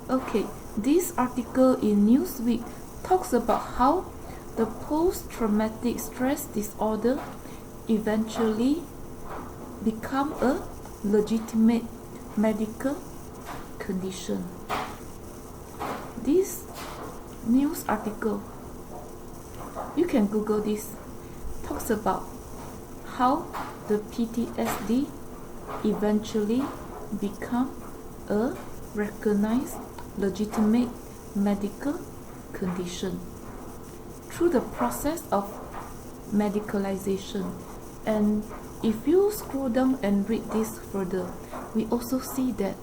Okay, this article in Newsweek talks about how the post-traumatic stress disorder eventually become a legitimate medical condition. This news article, you can Google this, talks about how the PTSD eventually become a recognized legitimate medical condition through the process of medicalization. And if you scroll down and read this further, we also see that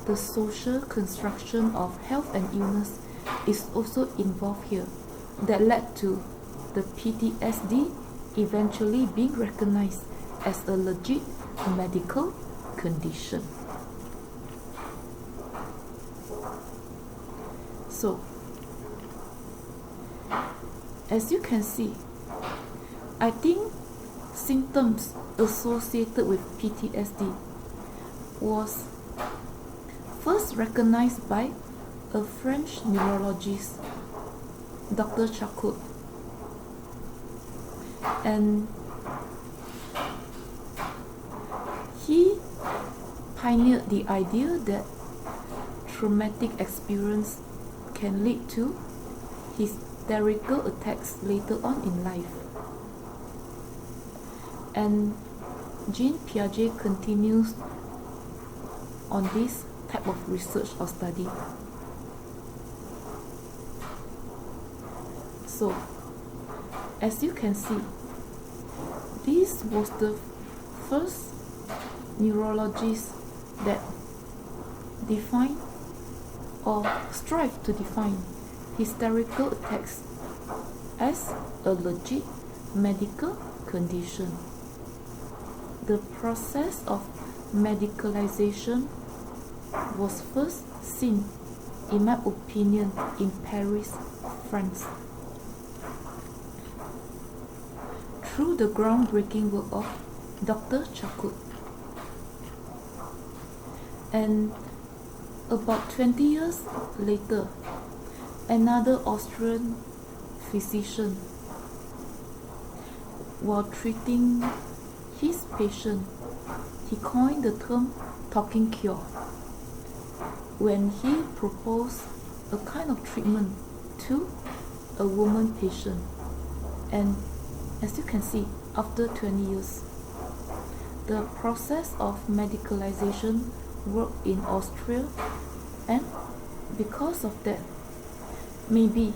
the social construction of health and illness is also involved here, that led to the PTSD eventually being recognized as a legit medical condition. So, as you can see, I think symptoms associated with PTSD was first recognized by a French neurologist, Dr. Charcot, and he pioneered the idea that traumatic experience can lead to hysterical attacks later on in life. And Jean Piaget continues on this type of research or study. So, as you can see, this was the first neurologist that defined or strive to define hysterical attacks as a legit medical condition. The process of medicalization was first seen, in my opinion, in Paris, France, through the groundbreaking work of Dr. Charcot. And about 20 years later, another Austrian physician, while treating his patient, he coined the term talking cure when he proposed a kind of treatment to a woman patient. And as you can see, after 20 years, the process of medicalization worked in Austria, and because of that, maybe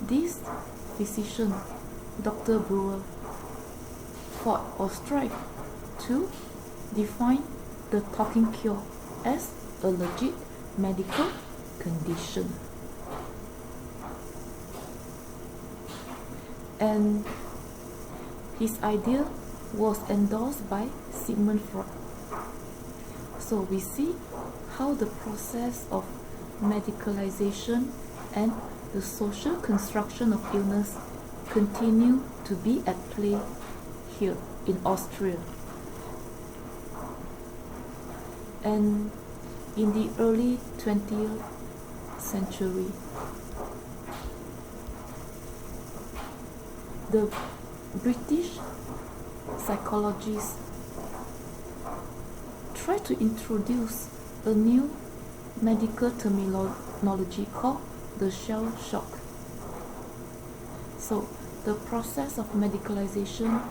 this physician, Dr. Brewer, fought or strive to define the talking cure as a legit medical condition. And his idea was endorsed by Sigmund Freud. So we see how the process of medicalization and the social construction of illness continue to be at play here in Austria. And in the early 20th century, the British psychologists tried to introduce a new medical terminology called the shell shock. So the process of medicalization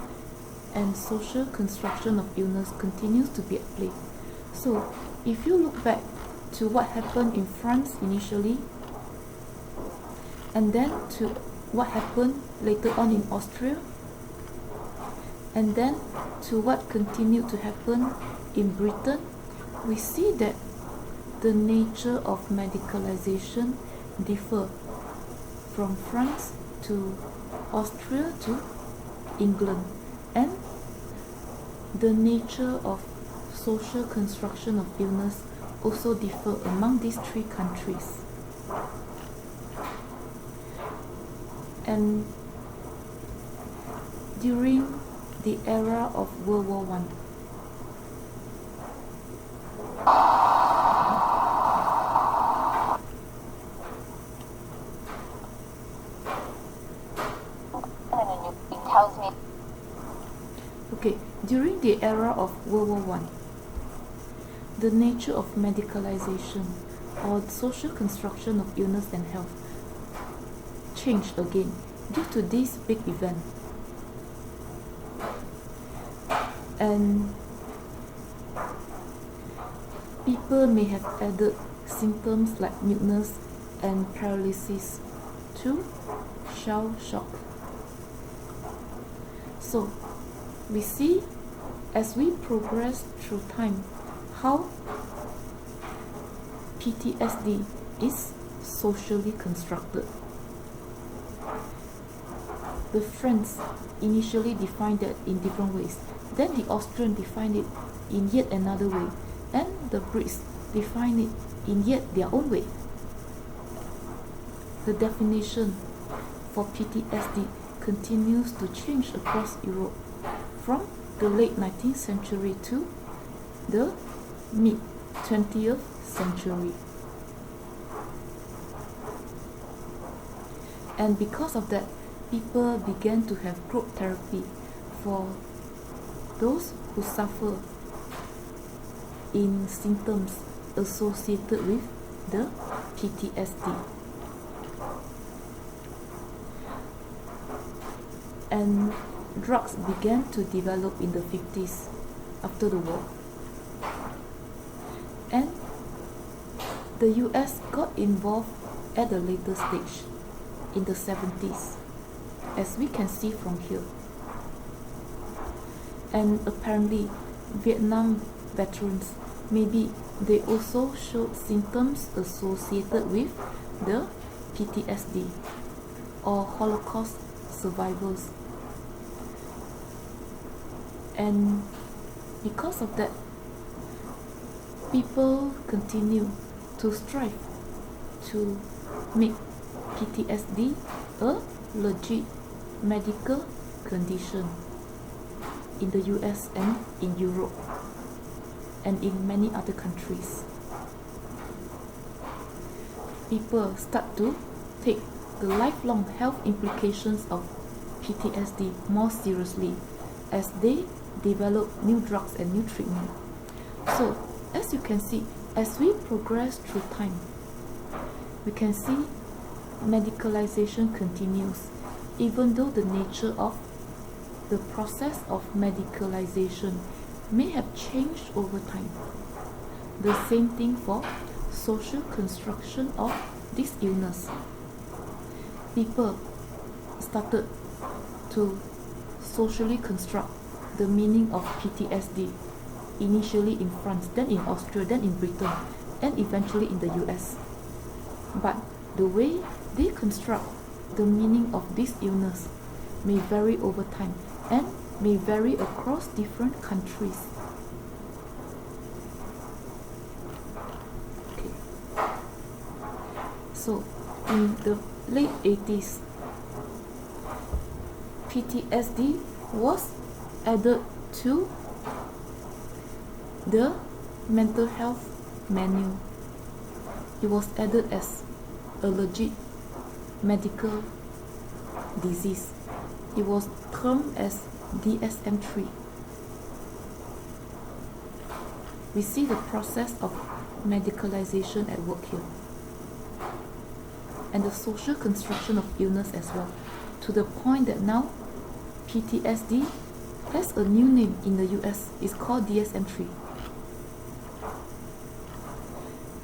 and social construction of illness continues to be at play. So if you look back to what happened in France initially, and then to what happened later on in Austria, and then to what continued to happen in Britain, we see that the nature of medicalization differ from France to Austria to England, and the nature of social construction of illness also differ among these three countries. And during the era of World War I, During the era of World War I, the nature of medicalization or social construction of illness and health changed again due to this big event. And people may have added symptoms like muteness and paralysis to shell shock. So, we see as we progress through time how PTSD is socially constructed. The French initially defined it in different ways. Then the Austrian defined it in yet another way. And the Brits defined it in yet their own way. The definition for PTSD continues to change across Europe from the late 19th century to the mid-20th century. And because of that, people began to have group therapy for those who suffer in symptoms associated with the PTSD. And drugs began to develop in the 50s after the war. And the US got involved at a later stage in the 70s, as we can see from here. And apparently Vietnam veterans, maybe they also showed symptoms associated with the PTSD, or Holocaust survivors. And because of that, people continue to strive to make PTSD a legit medical condition in the US and in Europe and in many other countries. People start to take the lifelong health implications of PTSD more seriously as they develop new drugs and new treatment. So, as you can see, as we progress through time, we can see medicalization continues, even though the nature of the process of medicalization may have changed over time. The same thing for social construction of this illness. People started to socially construct the meaning of PTSD, initially in France, then in Austria, then in Britain, and eventually in the US. But the way they construct the meaning of this illness may vary over time and may vary across different countries. Okay. So, in the late 80s, PTSD was added to the mental health manual. It was added as a legit medical disease. It was termed as DSM-3. We see the process of medicalization at work here, and the social construction of illness as well, to the point that now PTSD has a new name in the US. It's called DSM-3.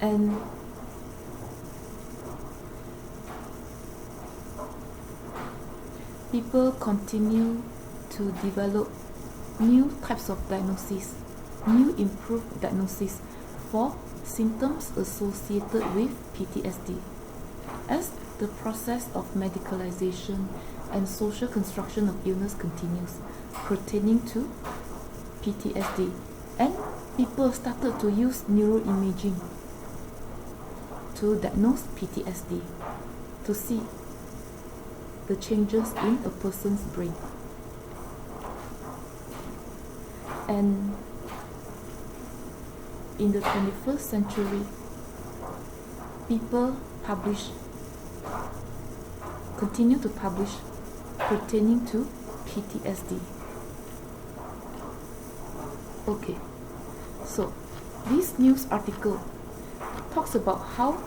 And people continue to develop new types of diagnosis, new improved diagnosis for symptoms associated with PTSD. As the process of medicalization and social construction of illness continues pertaining to PTSD, and people started to use neuroimaging to diagnose PTSD, to see the changes in a person's brain. And in the 21st century, people continue to publish pertaining to PTSD. Okay, so this news article talks about how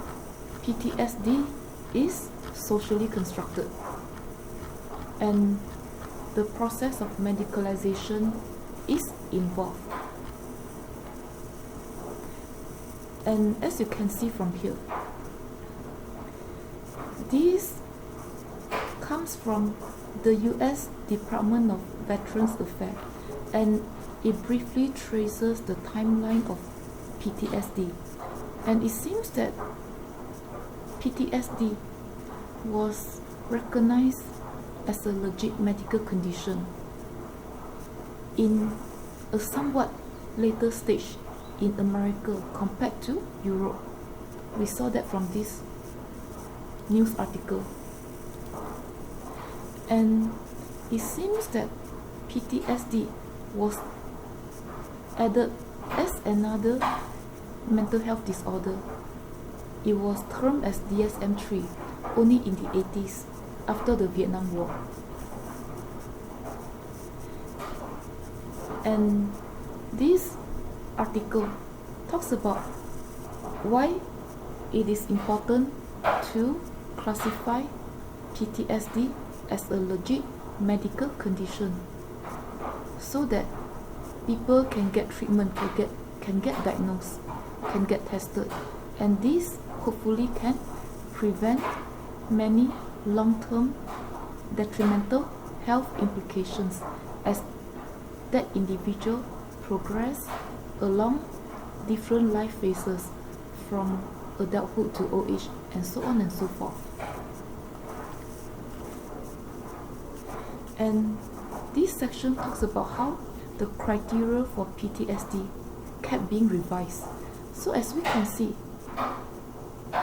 PTSD is socially constructed and the process of medicalization is involved. And as you can see from here, this comes from the US Department of Veterans Affairs, and it briefly traces the timeline of PTSD. And it seems that PTSD was recognized as a legit medical condition in a somewhat later stage in America compared to Europe. We saw that from this news article. And it seems that PTSD was added as another mental health disorder. It was termed as DSM-3 only in the 80s after the Vietnam War. And this article talks about why it is important to classify PTSD as a legit medical condition so that people can get treatment, can get diagnosed, can get tested, and this hopefully can prevent many long-term detrimental health implications as that individual progress along different life phases from adulthood to old age and so on and so forth. And this section talks about how the criteria for PTSD kept being revised. So as we can see,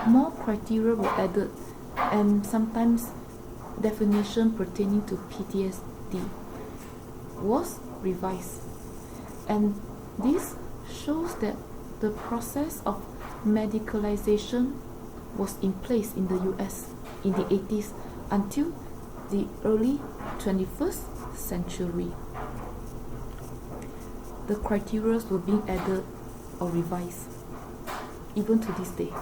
more criteria were added and sometimes definition pertaining to PTSD was revised. And this shows that the process of medicalization was in place in the US in the 80s until the early 21st century. The criteria were being added or revised even to this day.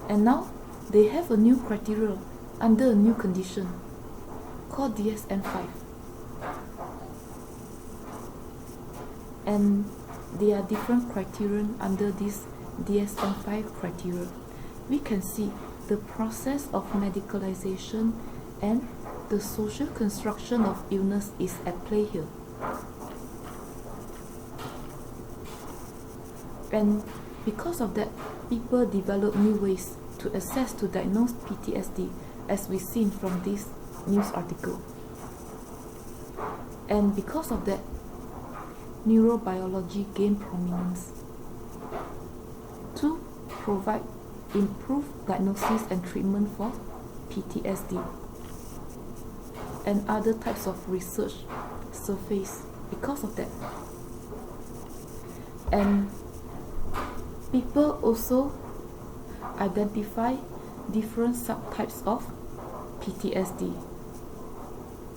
And now they have a new criteria under a new condition called DSM-5. And there are different criteria under this DSM-5 criteria. We can see the process of medicalization and the social construction of illness is at play here. And because of that, people develop new ways to assess to diagnose PTSD, as we've seen from this news article. And because of that, neurobiology gained prominence to provide improved diagnosis and treatment for PTSD. And other types of research surface because of that. And people also identify different subtypes of PTSD.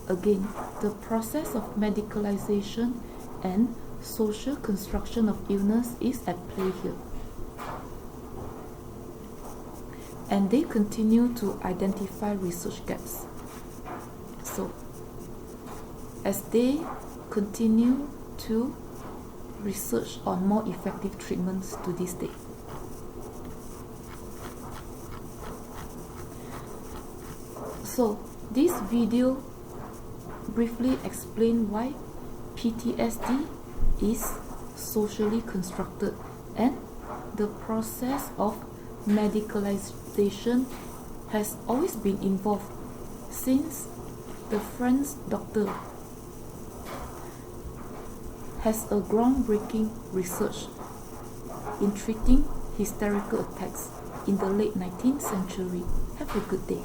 Again, the process of medicalization and social construction of illness is at play here. And they continue to identify research gaps. So, as they continue to research on more effective treatments to this day. So, this video briefly explains why PTSD is socially constructed and the process of medicalization has always been involved since the French doctor has a groundbreaking research in treating hysterical attacks in the late 19th century. Have a good day.